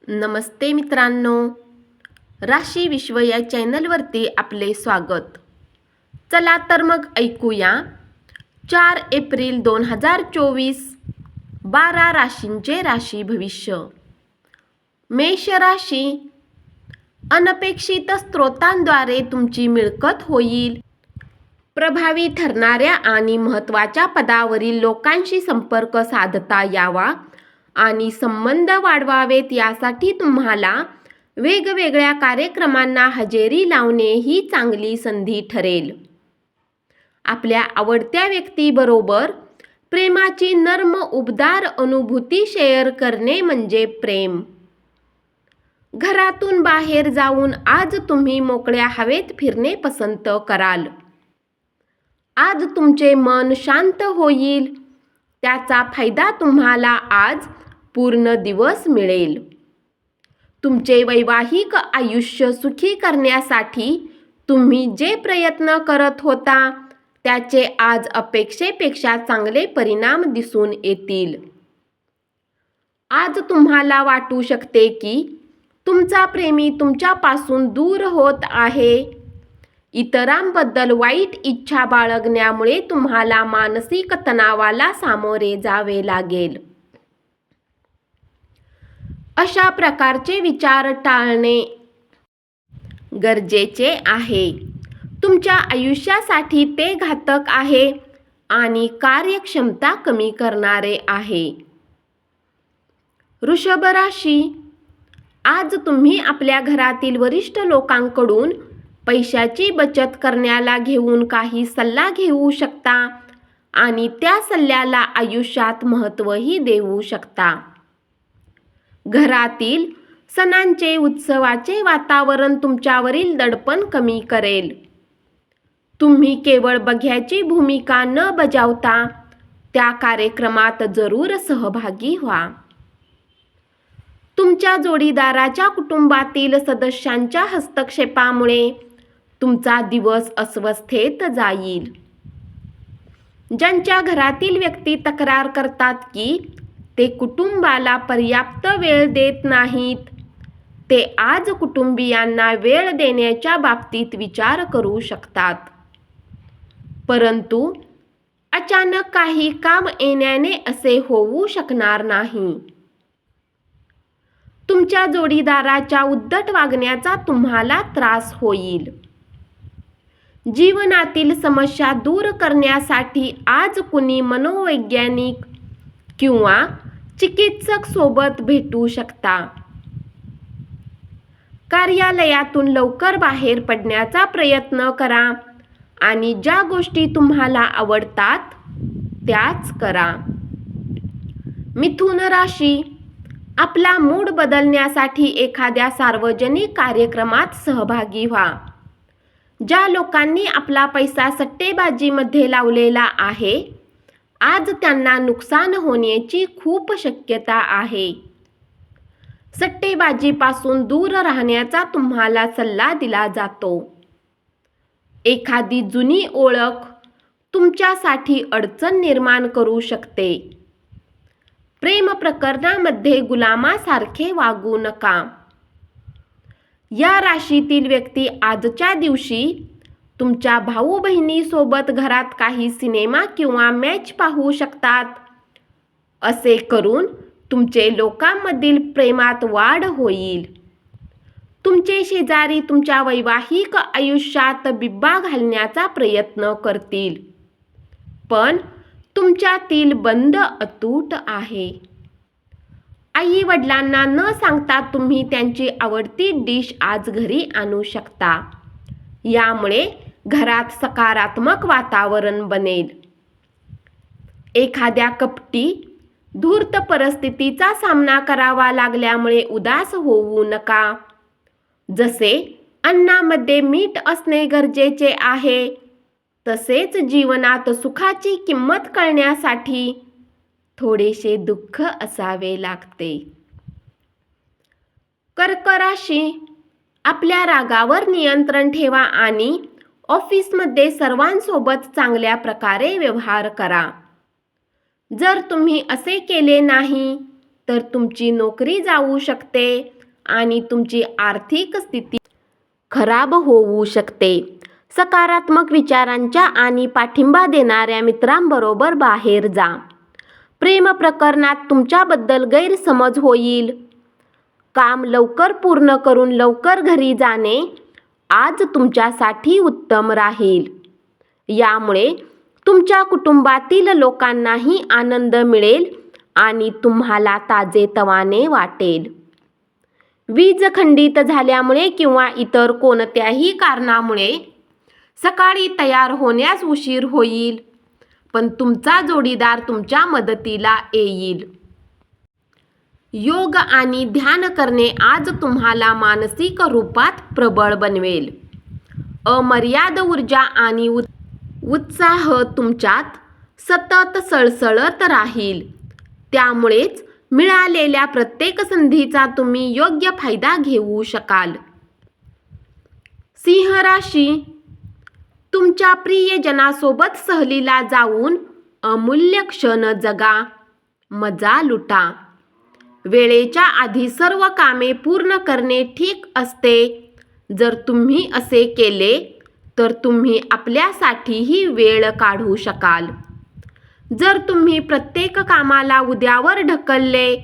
नमस्ते मित्रांनो, राशी विश्व या चॅनलवरती आपले स्वागत. चला तर मग ऐकूया 4 एप्रिल 2024 12 राशींचे राशी भविष्य. मेष राशी, अनपेक्षित स्रोतांद्वारे तुमची मिळकत होईल. प्रभावी ठरणाऱ्या आणि महत्त्वाच्या पदावरील लोकांशी संपर्क साधता यावा आणि संबंध वाढवावेत यासाठी तुम्हाला वेगवेगळ्या कार्यक्रमांना हजेरी लावणे ही चांगली संधी ठरेल. आपल्या आवडत्या व्यक्तीबरोबर प्रेमाची नर्म उबदार अनुभूती शेअर करणे म्हणजे प्रेम. घरातून बाहेर जाऊन आज तुम्ही मोकळ्या हवेत फिरणे पसंत कराल. आज तुमचे मन शांत होईल. त्याचा फायदा तुम्हाला आज पूर्ण दिवस मिळेल. तुमचे वैवाहिक आयुष्य सुखी करण्यासाठी तुम्ही जे प्रयत्न करत होता त्याचे आज अपेक्षेपेक्षा चांगले परिणाम दिसून येतील. आज तुम्हाला वाटू शकते की तुमचा प्रेमी तुमच्यापासून दूर होत आहे. इतरांबद्दल वाईट इच्छा बाळगण्यामुळे तुम्हाला मानसिक तणावाला सामोरे जावे लागेल. अशा प्रकारचे विचार टाळणे गरजेचे आहे. तुमच्या आयुष्यासाठी ते घातक आहे आणि कार्यक्षमता कमी करणारे आहे. वृषभ राशी, आज तुम्ही आपल्या घरातील वरिष्ठ लोकांकडून पैशाची बचत करण्याला घेऊन काही सल्ला घेऊ शकता आणि त्या सल्ल्याला आयुष्यात महत्त्वही देऊ शकता. घरातील सणांचे उत्सवाचे वातावरण तुमच्यावरील दडपण कमी करेल. तुम्ही केवळ बघ्याची भूमिका न बजावता त्या कार्यक्रमात जरूर सहभागी व्हा. तुमच्या जोडीदाराच्या कुटुंबातील सदस्यांच्या हस्तक्षेपामुळे तुमचा दिवस अस्वस्थेत जाईल. ज्यांच्या घरातील व्यक्ती तक्रार करतात की ते कुटुंबाला पर्याप्त वेळ देत नाहीत, ते आज कुटुंबियांना वेळ देण्याच्या बाबतीत विचार करू शकतात. परंतु अचानक काही काम येण्याने असे होऊ शकणार नाही. तुमच्या जोडीदाराच्या उद्धट वागण्याचा तुम्हाला त्रास होईल. जीवनातील समस्या दूर करण्यासाठी आज कुणी मनोवैज्ञानिक किंवा चिकित्सक सोबत भेटू शकता. कार्यालयातून लवकर बाहेर पडण्याचा प्रयत्न करा आणि ज्या गोष्टी तुम्हाला आवडतात त्याच करा. मिथुन राशी, आपला मूड बदलण्यासाठी एखाद्या सार्वजनिक कार्यक्रमात सहभागी व्हा. ज्या लोकांनी आपला पैसा सट्टेबाजीमध्ये लावलेला आहे, आज त्यांना नुकसान होण्याची खूप शक्यता आहे. सट्टेबाजीपासून दूर राहण्याचा तुम्हाला सल्ला दिला जातो. एखादी जुनी ओळख तुमच्यासाठी अडचण निर्माण करू शकते. प्रेम प्रकरणामध्ये गुलामासारखे वागू नका. या राशीतील व्यक्ती आजच्या दिवशी तुमच्या भाऊ बहिणीसोबत घरात काही सिनेमा किंवा मॅच पाहू शकतात. असे करून तुमचे लोकांमधील प्रेमात वाढ होईल. तुमचे शेजारी तुमच्या वैवाहिक आयुष्यात बिब्बा घालण्याचा प्रयत्न करतील, पण तुमच्यातील बंध अतूट आहे. आई वडिलांना न सांगता तुम्ही त्यांची आवडती डिश आज घरी आणू शकता. यामुळे घरात सकारात्मक वातावरण बनेल. एखाद्या कपटी धूर्त परिस्थितीचा सामना करावा लागल्यामुळे उदास होऊ नका. जसे अन्नामध्ये मीठ असणे गरजेचे आहे, तसेच जीवनात सुखाची किंमत कळण्यासाठी थोडेसे दुःख असावे लागते. कर्क राशी, आपल्या रागावर नियंत्रण ठेवा आणि ऑफिसमध्ये सर्वांसोबत चांगल्या प्रकारे व्यवहार करा. जर तुम्ही असे केले नाही तर तुमची नोकरी जाऊ शकते आणि तुमची आर्थिक स्थिती खराब होऊ शकते. सकारात्मक विचारांच्या आणि पाठिंबा देणाऱ्या मित्रांबरोबर बाहेर जा. प्रेम प्रकरणात तुमच्याबद्दल गैरसमज होईल. काम लवकर पूर्ण करून लवकर घरी जाणे आज तुमच्यासाठी उत्तम राहील. यामुळे तुमच्या कुटुंबातील लोकांनाही आनंद मिळेल आणि तुम्हाला ताजेतवाने वाटेल. वीज खंडित झाल्यामुळे किंवा इतर कोणत्याही कारणामुळे सकाळी तयार होण्यास उशीर होईल, पण तुमचा जोडीदार तुमच्या मदतीला येईल. योग आणि ध्यान करणे आज तुम्हाला मानसिक रूपात प्रबळ बनवेल. अमर्याद ऊर्जा आणि उत्साह तुमच्यात सतत सळसळत राहील. त्यामुळेच मिळालेल्या प्रत्येक संधीचा तुम्ही योग्य फायदा घेऊ शकाल. सिंह राशी, तुमच्या प्रियजनासोबत सहलीला जाऊन अमूल्य क्षण जगा, मजा लुटा. वेळेच्या आधी सर्व कामे पूर्ण करणे ठीक असते. जर तुम्ही असे केले तर तुम्ही आपल्यासाठीही वेळ काढू शकाल. जर तुम्ही प्रत्येक कामाला उद्यावर ढकलले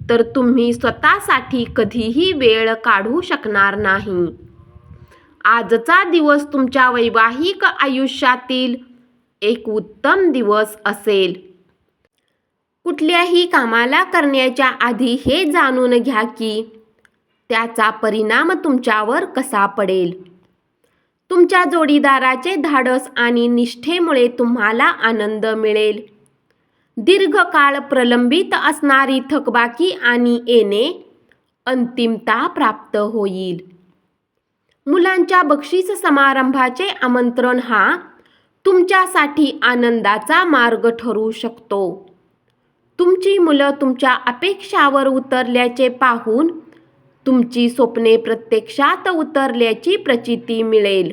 तर तुम्ही स्वतःसाठी कधीही वेळ काढू शकणार नाही. आजचा दिवस तुमच्या वैवाहिक आयुष्यातील एक उत्तम दिवस असेल. कुठल्याही कामाला करण्याच्या आधी हे जाणून घ्या की त्याचा परिणाम तुमच्यावर कसा पडेल. तुमच्या जोडीदाराचे धाडस आणि निष्ठेमुळे तुम्हाला आनंद मिळेल. दीर्घकाळ प्रलंबित असणारी थकबाकी आणि येणे अंतिमता प्राप्त होईल. मुलांच्या बक्षीस समारंभाचे आमंत्रण हा तुमच्यासाठी आनंदाचा मार्ग ठरू शकतो. तुमची मुलं तुमच्या अपेक्षावर उतरल्याचे पाहून तुमची स्वप्ने प्रत्यक्षात उतरल्याची प्रचिती मिळेल.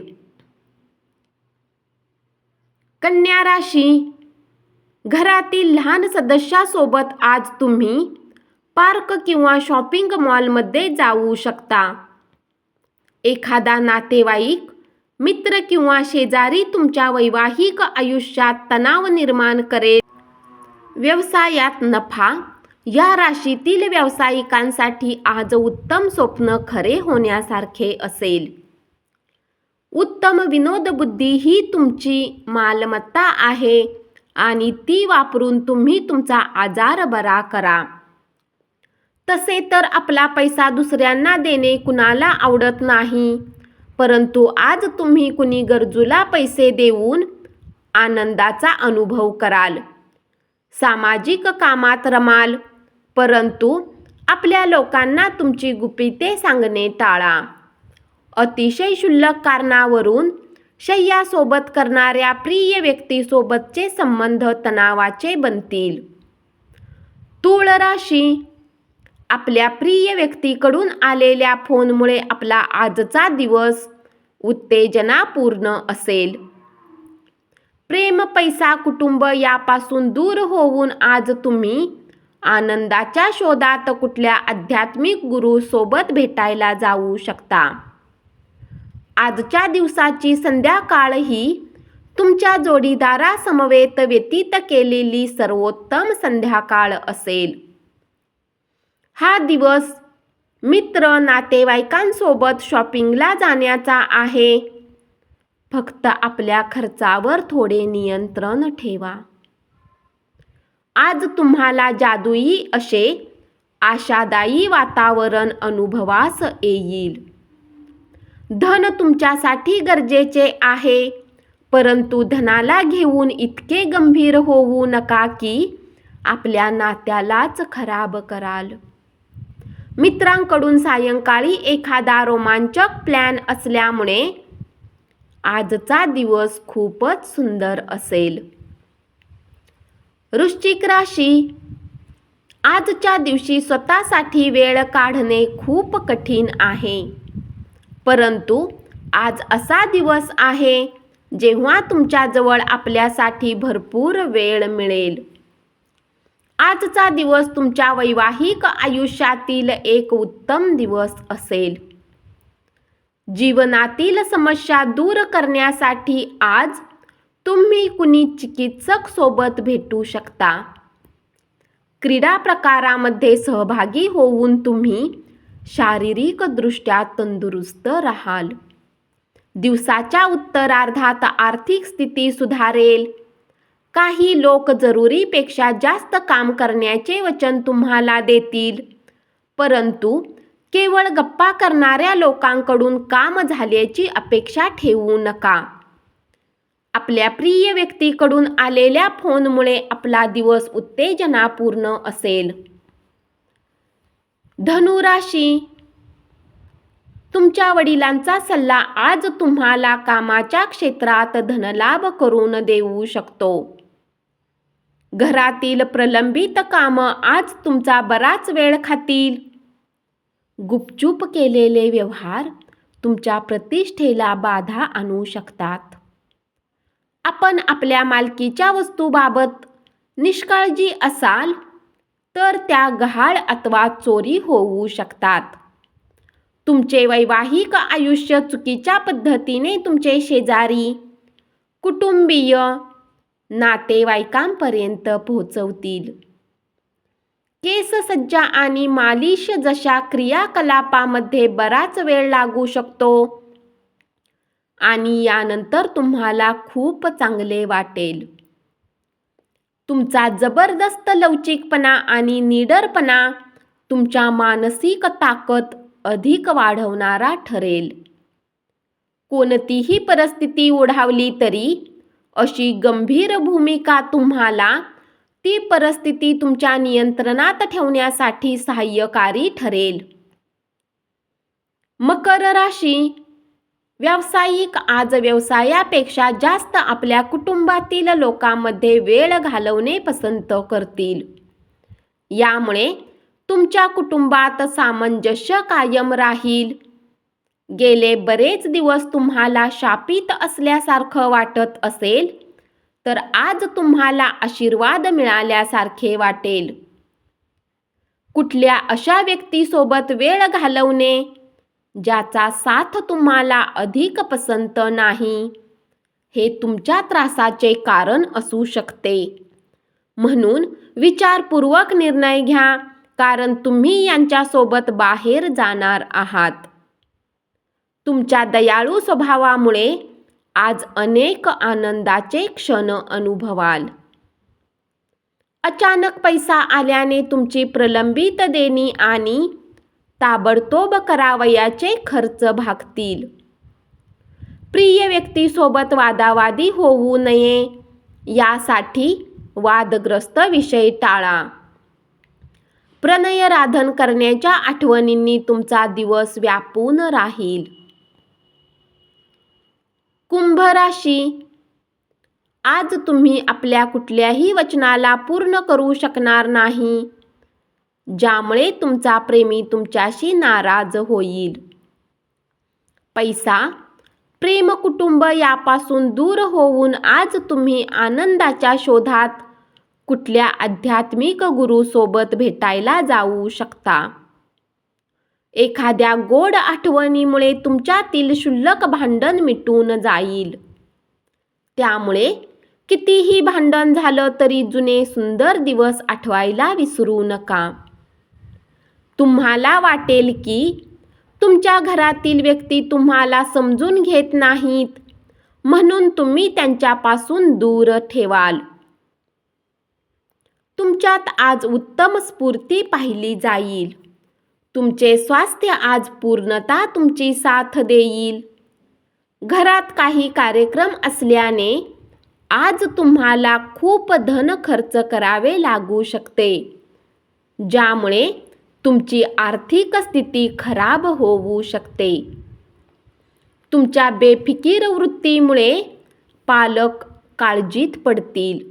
कन्या राशी, घरातील लहान सदस्यासोबत आज तुम्ही पार्क किंवा शॉपिंग मॉलमध्ये जाऊ शकता. एखादा नातेवाईक, मित्र किंवा शेजारी तुमच्या वैवाहिक आयुष्यात तणाव निर्माण करेल. व्यवसायात नफा, या राशीतील व्यावसायिकांसाठी आज उत्तम स्वप्न खरे होण्यासारखे असेल. उत्तम विनोदबुद्धी ही तुमची मालमत्ता आहे आणि ती वापरून तुम्ही तुमचा आजार बरा करा. तसे तर आपला पैसा दुसऱ्यांना देणे कुणाला आवडत नाही, परंतु आज तुम्ही कुणी गरजूला पैसे देऊन आनंदाचा अनुभव कराल. सामाजिक कामात रमाल, परंतु आपल्या लोकांना तुमची गुपिते सांगणे टाळा. अतिशय क्षुल्लक कारणावरून शय्यासोबत करणाऱ्या प्रिय व्यक्तीसोबतचे संबंध तणावाचे बनतील. तूळ राशी, आपल्या प्रिय व्यक्तीकडून आलेल्या फोनमुळे आपला आजचा दिवस उत्तेजनापूर्ण असेल. प्रेम, पैसा, कुटुंब यापासून दूर होऊन आज तुम्ही आनंदाच्या शोधात कुठल्या आध्यात्मिक गुरु सोबत भेटायला जाऊ शकता. आजच्या दिवसाची संध्याकाळ ही तुमच्या जोडीदारासमवेत व्यतीत केलेली सर्वोत्तम संध्याकाळ असेल. हा दिवस मित्र, नातेवाईकांसोबत शॉपिंगला जाण्याचा आहे. फक्त आपल्या खर्चावर थोडे नियंत्रण ठेवा. आज तुम्हाला जादुई असे आशादायी वातावरण अनुभवास येईल. धन तुमच्यासाठी गरजेचे आहे, परंतु धनाला घेऊन इतके गंभीर होऊ नका की आपल्या नात्यालाच खराब कराल. मित्रांकडून सायंकाळी एखादा रोमांचक प्लॅन असल्यामुळे आजचा दिवस खूपच सुंदर असेल. वृश्चिक राशी, आजच्या दिवशी स्वतःसाठी वेळ काढणे खूप कठीण आहे, परंतु आज असा दिवस आहे जेव्हा तुमच्याजवळ आपल्यासाठी भरपूर वेळ मिळेल. आजचा दिवस तुमच्या वैवाहिक आयुष्यातील एक उत्तम दिवस असेल. जीवनातील समस्या दूर करण्यासाठी आज तुम्ही कुणी चिकित्सक सोबत भेटू शकता. क्रीडा प्रकारामध्ये सहभागी होऊन तुम्ही शारीरिकदृष्ट्या तंदुरुस्त राहाल. दिवसाच्या उत्तरार्धात आर्थिक स्थिती सुधारेल. काही लोक जरुरीपेक्षा जास्त काम करण्याचे वचन तुम्हाला देतील, परंतु केवळ गप्पा करणाऱ्या लोकांकडून काम झाल्याची अपेक्षा ठेवू नका. आपल्या प्रिय व्यक्तीकडून आलेल्या फोनमुळे आपला दिवस उत्तेजनापूर्ण असेल. धनु राशी, तुमच्या वडिलांचा सल्ला आज तुम्हाला कामाच्या क्षेत्रात धनलाभ करून देऊ शकतो. घरातील प्रलंबित कामं आज तुमचा बराच वेळ खातील. गुपचूप केलेले व्यवहार तुमच्या प्रतिष्ठेला बाधा आणू शकतात. आपण आपल्या मालकीच्या वस्तूबाबत निष्काळजी असाल तर त्या गहाळ अथवा चोरी होऊ शकतात. तुमचे वैवाहिक आयुष्य चुकीच्या पद्धतीने तुमचे शेजारी, कुटुंबीय, नातेवाईकांपर्यंत पोहोचवतील. केससज्जा आणि मालिश जशा क्रियाकलापामध्ये बराच वेळ लागू शकतो आणि यानंतर तुम्हाला खूप चांगले वाटेल. तुमचा जबरदस्त लवचिकपणा आणि निडरपणा तुमच्या मानसिक ताकद अधिक वाढवणारा ठरेल. कोणतीही परिस्थिती ओढावली तरी अशी गंभीर भूमिका तुम्हाला ती परिस्थिती तुमच्या नियंत्रणात ठेवण्यासाठी सहाय्यकारी ठरेल. मकर राशी, व्यावसायिक आज व्यवसायापेक्षा जास्त आपल्या कुटुंबातील लोकांमध्ये वेळ घालवणे पसंत करतील. यामुळे तुमच्या कुटुंबात सामंजस्य कायम राहील. गेले बरेच दिवस तुम्हाला शापित असल्यासारखं वाटत असेल तर आज तुम्हाला आशीर्वाद मिळाल्यासारखे वाटेल. कुठल्या अशा व्यक्तीसोबत वेळ घालवणे ज्याचा साथ तुम्हाला अधिक पसंत नाही, हे तुमच्या त्रासाचे कारण असू शकते. म्हणून विचारपूर्वक निर्णय घ्या, कारण तुम्ही यांच्यासोबत बाहेर जाणार आहात. तुमच्या दयाळू स्वभावामुळे आज अनेक आनंदाचे क्षण अनुभवाल. अचानक पैसा आल्याने तुमची प्रलंबित देणी आणि ताबडतोब करावयाचे खर्च भागतील. प्रिय व्यक्तीसोबत वादावादी होऊ नये यासाठी वादग्रस्त विषय टाळा. प्रणयराधन करण्याच्या आठवणींनी तुमचा दिवस व्यापून राहील. कुंभ राशी, आज तुम्ही आपल्या कुठल्याही वचनाला पूर्ण करू शकणार नाही, ज्यामुळे तुमचा प्रेमी तुमच्याशी नाराज होईल. पैसा, प्रेम, कुटुंब यापासून दूर होऊन आज तुम्ही आनंदाच्या शोधात कुठल्या आध्यात्मिक गुरूसोबत भेटायला जाऊ शकता. एखाद्या गोड आठवणीमुळे तुमच्यातील क्षुल्लक भांडण मिटून जाईल. त्यामुळे कितीही भांडण झालं तरी जुने सुंदर दिवस आठवायला विसरू नका. तुम्हाला वाटेल की तुमच्या घरातील व्यक्ती तुम्हाला समजून घेत नाहीत, म्हणून तुम्ही त्यांच्यापासून दूर ठेवाल. तुमच्यात आज उत्तम स्फूर्ती पाहिली जाईल. तुमचे स्वास्थ्य आज पूर्णतः तुमची साथ देईल. घरात काही कार्यक्रम असल्याने आज तुम्हाला खूप धन खर्च करावे लागू शकते, ज्यामुळे तुमची आर्थिक स्थिती खराब होऊ शकते. तुमच्या बेफिकीर वृत्तीमुळे पालक काळजीत पडतील.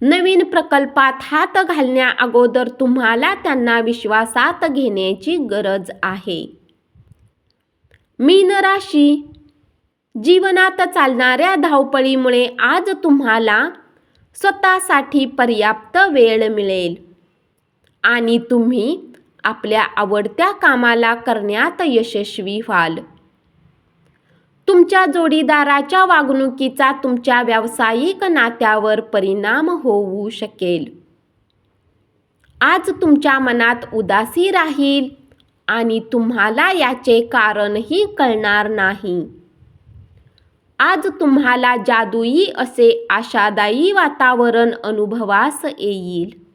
नवीन प्रकल्पात हात घालण्या अगोदर तुम्हाला त्यांना विश्वासात घेण्याची गरज आहे. मीन राशी, जीवनात चालणाऱ्या धावपळीमुळे आज तुम्हाला स्वतःसाठी पर्याप्त वेळ मिळेल आणि तुम्ही आपल्या आवडत्या कामाला करण्यात यशस्वी व्हाल. तुमच्या जोडीदाराच्या वागणुकीचा तुमच्या व्यावसायिक नात्यावर परिणाम होऊ शकेल. आज तुमच्या मनात उदासी राहील आणि तुम्हाला याचे कारणही कळणार नाही. आज तुम्हाला जादुई असे आशादायी वातावरण अनुभवास येईल.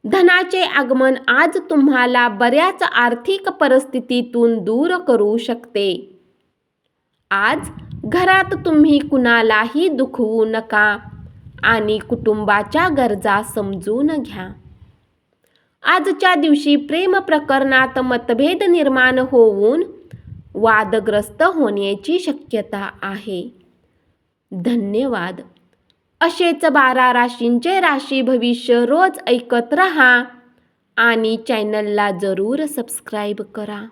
धनाचे आगमन आज तुम्हाला बऱ्याच आर्थिक परिस्थितीतून दूर करू शकते. आज घरात तुम्ही कुणालाही दुखवू नका आणि कुटुंबाच्या गरजा समजून घ्या. आजच्या दिवशी प्रेम प्रकरणात मतभेद निर्माण होऊन वादग्रस्त होण्याची शक्यता आहे. धन्यवाद. असेच 12 राशींचे राशी भविष्य रोज ऐकत रहा आणि चॅनलला जरूर सबस्क्राईब करा.